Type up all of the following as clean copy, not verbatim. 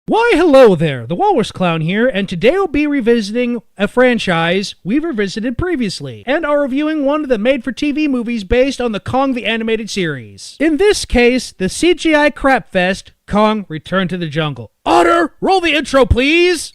Why hello there, the Walrus Clown here, and today we'll be revisiting a franchise we've revisited previously, and are reviewing one of the made-for-TV movies based on the Kong the Animated Series. In this case, the CGI crapfest, Kong Return to the Jungle. Otter, roll the intro please!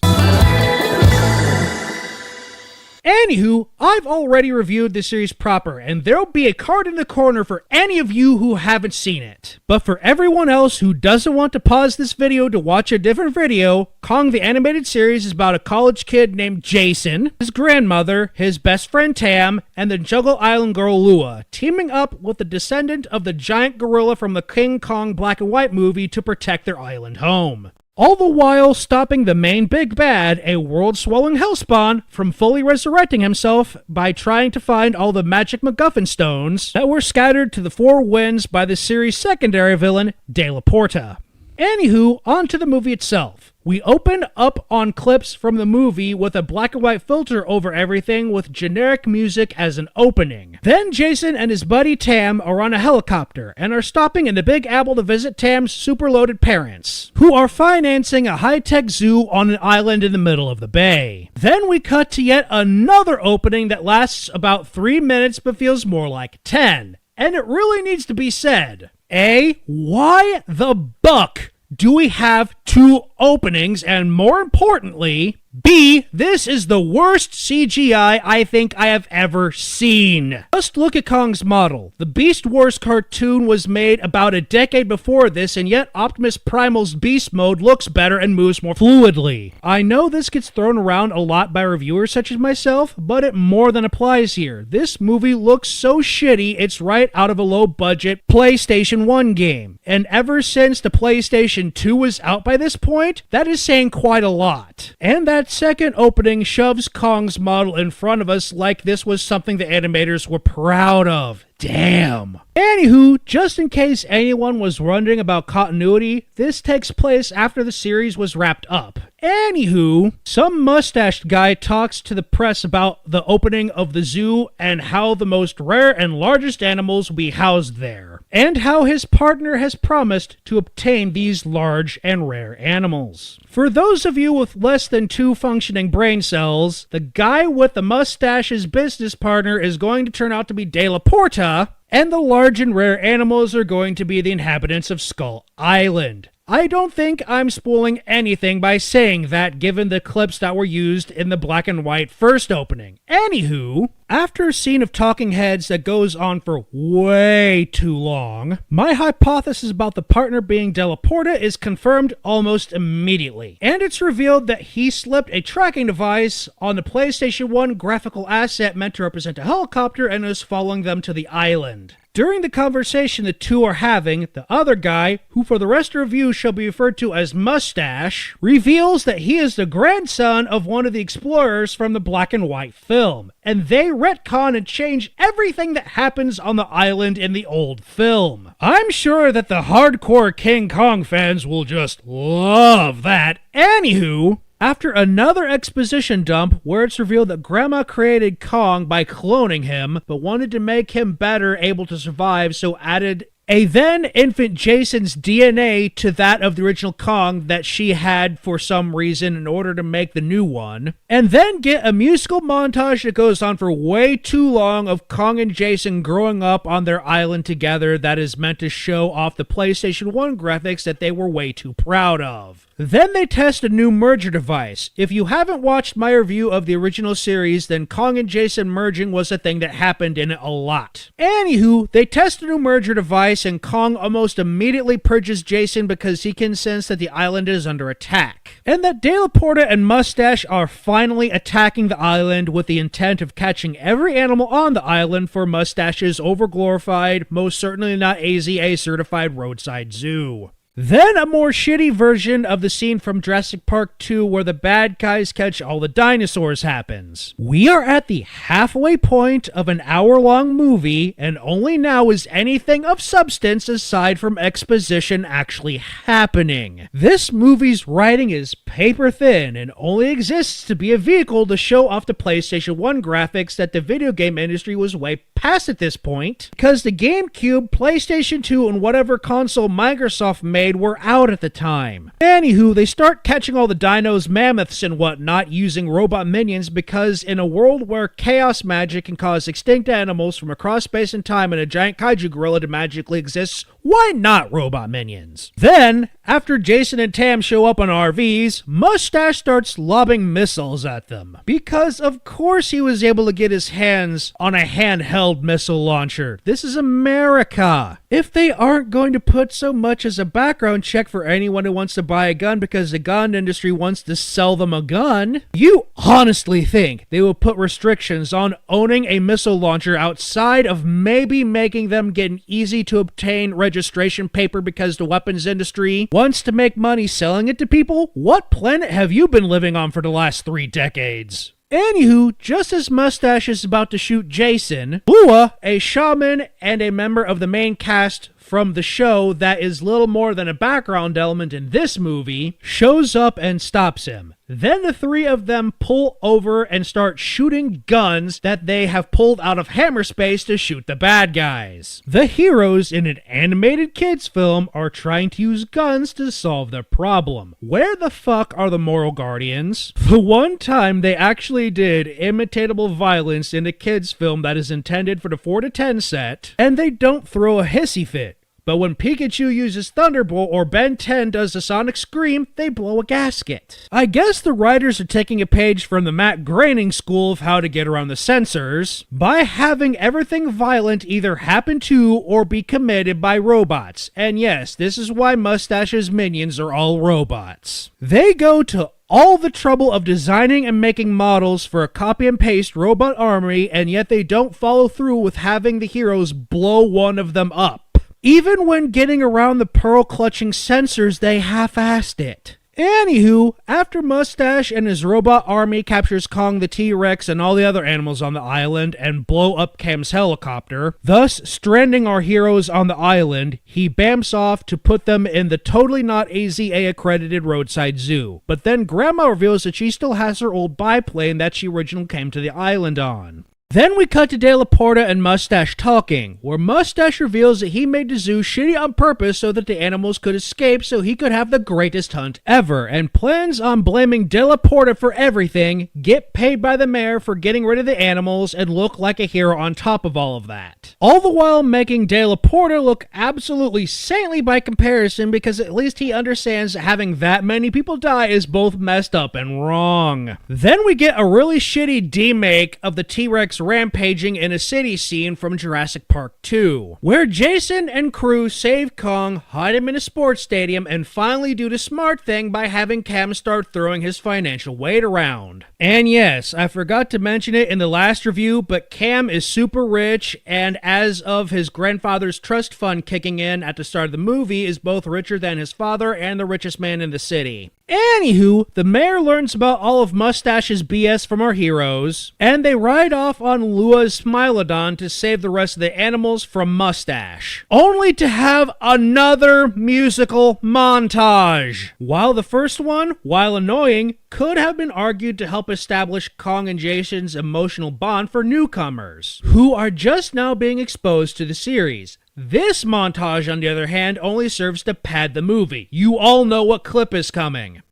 Anywho, I've already reviewed this series proper, and there'll be a card in the corner for any of you who haven't seen it. But for everyone else who doesn't want to pause this video to watch a different video, Kong the Animated Series is about a college kid named Jason, his grandmother, his best friend Tam, and the Jungle Island girl Lua, teaming up with the descendant of the giant gorilla from the King Kong black and white movie to protect their island home. All the while stopping the main big bad, a world-swallowing hellspawn, from fully resurrecting himself by trying to find all the magic MacGuffin stones that were scattered to the four winds by the series' secondary villain, De La Porta. Anywho, on to the movie itself. We open up on clips from the movie with a black and white filter over everything with generic music as an opening. Then Jason and his buddy Tam are on a helicopter and are stopping in the Big Apple to visit Tam's super-loaded parents, who are financing a high-tech zoo on an island in the middle of the bay. Then we cut to yet another opening that lasts about 3 minutes but feels more like 10. And it really needs to be said. A, why the buck do we have two openings? And more importantly, B, this is the worst CGI I think I have ever seen. Just look at Kong's model. The Beast Wars cartoon was made about a decade before this, and yet Optimus Primal's Beast Mode looks better and moves more fluidly. I know this gets thrown around a lot by reviewers such as myself, but it more than applies here. This movie looks so shitty, it's right out of a low-budget PlayStation 1 game. And ever since the PlayStation 2 was out by this point, that is saying quite a lot. And that second opening shoves Kong's model in front of us like this was something the animators were proud of. Damn. Anywho, just in case anyone was wondering about continuity, this takes place after the series was wrapped up. Anywho, some mustached guy talks to the press about the opening of the zoo and how the most rare and largest animals will be housed there, and how his partner has promised to obtain these large and rare animals. For those of you with less than 2 functioning brain cells, the guy with the mustache's business partner is going to turn out to be De La Porta, and the large and rare animals are going to be the inhabitants of Skull Island. I don't think I'm spoiling anything by saying that, given the clips that were used in the black and white first opening. Anywho, after a scene of talking heads that goes on for way too long, my hypothesis about the partner being De La Porta is confirmed almost immediately. And it's revealed that he slipped a tracking device on the PlayStation 1 graphical asset meant to represent a helicopter and is following them to the island. During the conversation the two are having, the other guy, who for the rest of the review shall be referred to as Mustache, reveals that he is the grandson of one of the explorers from the black and white film, and they retcon and change everything that happens on the island in the old film. I'm sure that the hardcore King Kong fans will just love that. Anywho, after another exposition dump where it's revealed that Grandma created Kong by cloning him, but wanted to make him better able to survive, so added a then-infant Jason's DNA to that of the original Kong that she had for some reason in order to make the new one, and then get a musical montage that goes on for way too long of Kong and Jason growing up on their island together that is meant to show off the PlayStation 1 graphics that they were way too proud of. Then they test a new merger device. If you haven't watched my review of the original series, then Kong and Jason merging was a thing that happened in it a lot. Anywho, they test a new merger device and Kong almost immediately purges Jason because he can sense that the island is under attack, and that De La Porta and Mustache are finally attacking the island with the intent of catching every animal on the island for Mustache's overglorified, most certainly not AZA certified roadside zoo. Then a more shitty version of the scene from Jurassic Park 2 where the bad guys catch all the dinosaurs happens. We are at the halfway point of an hour-long movie, and only now is anything of substance aside from exposition actually happening. This movie's writing is paper thin and only exists to be a vehicle to show off the PlayStation 1 graphics that the video game industry was way past at this point, because the GameCube, PlayStation 2, and whatever console Microsoft made made were out at the time. Anywho, they start catching all the dinos, mammoths, and whatnot using robot minions because in a world where chaos magic can cause extinct animals from across space and time and a giant kaiju gorilla to magically exist, why not robot minions? Then, after Jason and Tam show up on RVs, Mustache starts lobbing missiles at them. Because of course he was able to get his hands on a handheld missile launcher. This is America. If they aren't going to put so much as a background check for anyone who wants to buy a gun because the gun industry wants to sell them a gun, you honestly think they will put restrictions on owning a missile launcher outside of maybe making them get an easy to obtain registration paper because the weapons industry wants to make money selling it to people? What planet have you been living on for the last 3 decades? Anywho, just as Mustache is about to shoot Jason, Lua, a shaman and a member of the main cast from the show that is little more than a background element in this movie, shows up and stops him. Then the 3 of them pull over and start shooting guns that they have pulled out of hammer space to shoot the bad guys. The heroes in an animated kids film are trying to use guns to solve their problem. Where the fuck are the moral guardians? The one time they actually did imitatable violence in a kids film that is intended for the 4 to 10 set, and they don't throw a hissy fit. But when Pikachu uses Thunderbolt or Ben 10 does the Sonic Scream, they blow a gasket. I guess the writers are taking a page from the Matt Groening school of how to get around the censors by having everything violent either happen to or be committed by robots. And yes, this is why Mustache's minions are all robots. They go to all the trouble of designing and making models for a copy and paste robot army, and yet they don't follow through with having the heroes blow one of them up. Even when getting around the pearl-clutching censors, they half-assed it. Anywho, after Mustache and his robot army captures Kong the T-Rex and all the other animals on the island and blow up Cam's helicopter, thus stranding our heroes on the island, he bamps off to put them in the totally not AZA-accredited roadside zoo. But then Grandma reveals that she still has her old biplane that she originally came to the island on. Then we cut to De La Porta and Mustache talking, where Mustache reveals that he made the zoo shitty on purpose so that the animals could escape so he could have the greatest hunt ever, and plans on blaming De La Porta for everything, get paid by the mayor for getting rid of the animals, and look like a hero on top of all of that. All the while making De La Porta look absolutely saintly by comparison because at least he understands that having that many people die is both messed up and wrong. Then we get a really shitty demake of the T-Rex rampaging in a city scene from Jurassic Park 2, where Jason and crew save Kong, hide him in a sports stadium, and finally do the smart thing by having Cam start throwing his financial weight around. And yes, I forgot to mention it in the last review, but Cam is super rich, and as of his grandfather's trust fund kicking in at the start of the movie, is both richer than his father and the richest man in the city. Anywho, the mayor learns about all of Mustache's BS from our heroes, and they ride off on Lua's Smilodon to save the rest of the animals from Mustache, only to have another musical montage. While the first one, while annoying, could have been argued to help establish Kong and Jason's emotional bond for newcomers, who are just now being exposed to the series. This montage, on the other hand, only serves to pad the movie. You all know what clip is coming.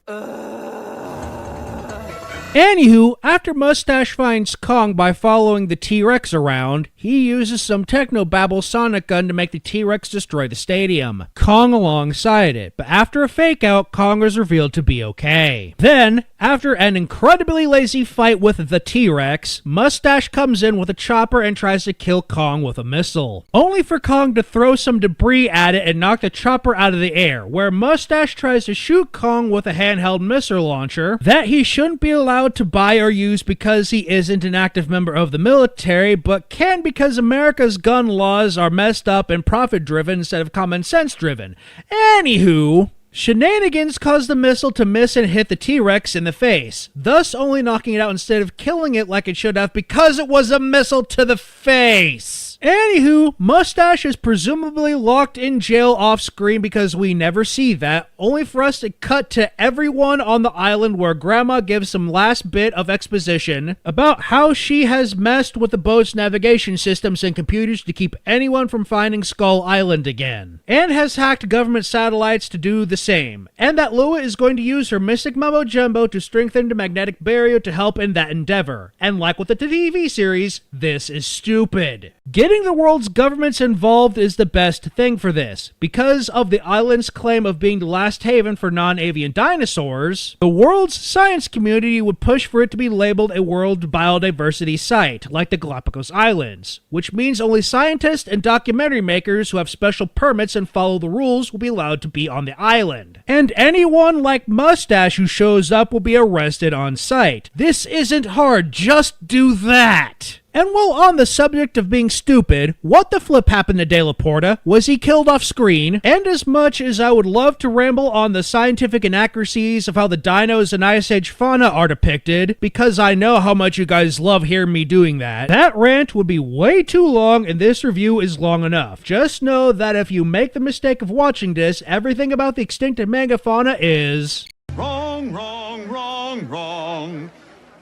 Anywho, after Mustache finds Kong by following the T-Rex around, he uses some technobabble sonic gun to make the T-Rex destroy the stadium, Kong alongside it, but after a fake-out, Kong is revealed to be okay. Then, after an incredibly lazy fight with the T-Rex, Mustache comes in with a chopper and tries to kill Kong with a missile, only for Kong to throw some debris at it and knock the chopper out of the air, where Mustache tries to shoot Kong with a handheld missile launcher that he shouldn't be allowed to buy or use because he isn't an active member of the military, but can because America's gun laws are messed up and profit-driven instead of common-sense-driven. Anywho, shenanigans cause the missile to miss and hit the T-Rex in the face, thus only knocking it out instead of killing it like it should have because it was a missile to the face. is. Anywho, Mustache is presumably locked in jail off screen because we never see that, only for us to cut to everyone on the island where Grandma gives some last bit of exposition about how she has messed with the boat's navigation systems and computers to keep anyone from finding Skull Island again, and has hacked government satellites to do the same, and that Lua is going to use her mystic mumbo jumbo to strengthen the magnetic barrier to help in that endeavor. And like with the TV series, this is stupid. Getting the world's governments involved is the best thing for this. Because of the island's claim of being the last haven for non-avian dinosaurs, the world's science community would push for it to be labeled a world biodiversity site, like the Galapagos Islands, which means only scientists and documentary makers who have special permits and follow the rules will be allowed to be on the island. And anyone like Mustache who shows up will be arrested on sight. This isn't hard, just do that. And while on the subject of being stupid, what the flip happened to De La Porta? Was he killed off screen? And as much as I would love to ramble on the scientific inaccuracies of how the dinos and Ice Age fauna are depicted, because I know how much you guys love hearing me doing that, that rant would be way too long and this review is long enough. Just know that if you make the mistake of watching this, everything about the extinct manga fauna is... Wrong, wrong, wrong, wrong.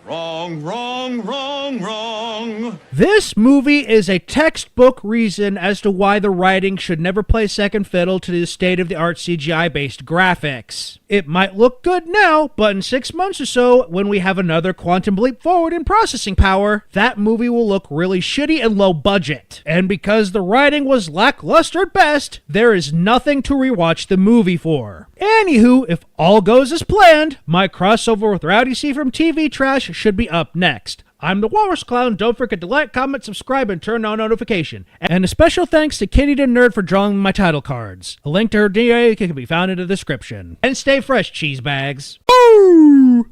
Wrong, wrong, wrong, wrong. This movie is a textbook reason as to why the writing should never play second fiddle to the state-of-the-art CGI-based graphics. It might look good now, but in 6 months or so, when we have another quantum leap forward in processing power, that movie will look really shitty and low budget. And because the writing was lackluster at best, there is nothing to rewatch the movie for. Anywho, if all goes as planned, my crossover with Rowdy C from TV Trash should be up next. I'm the Walrus Clown. Don't forget to like, comment, subscribe, and turn on notification. And a special thanks to Kitty the Nerd for drawing my title cards. A link to her DA can be found in the description. And stay fresh, cheese bags. Boo!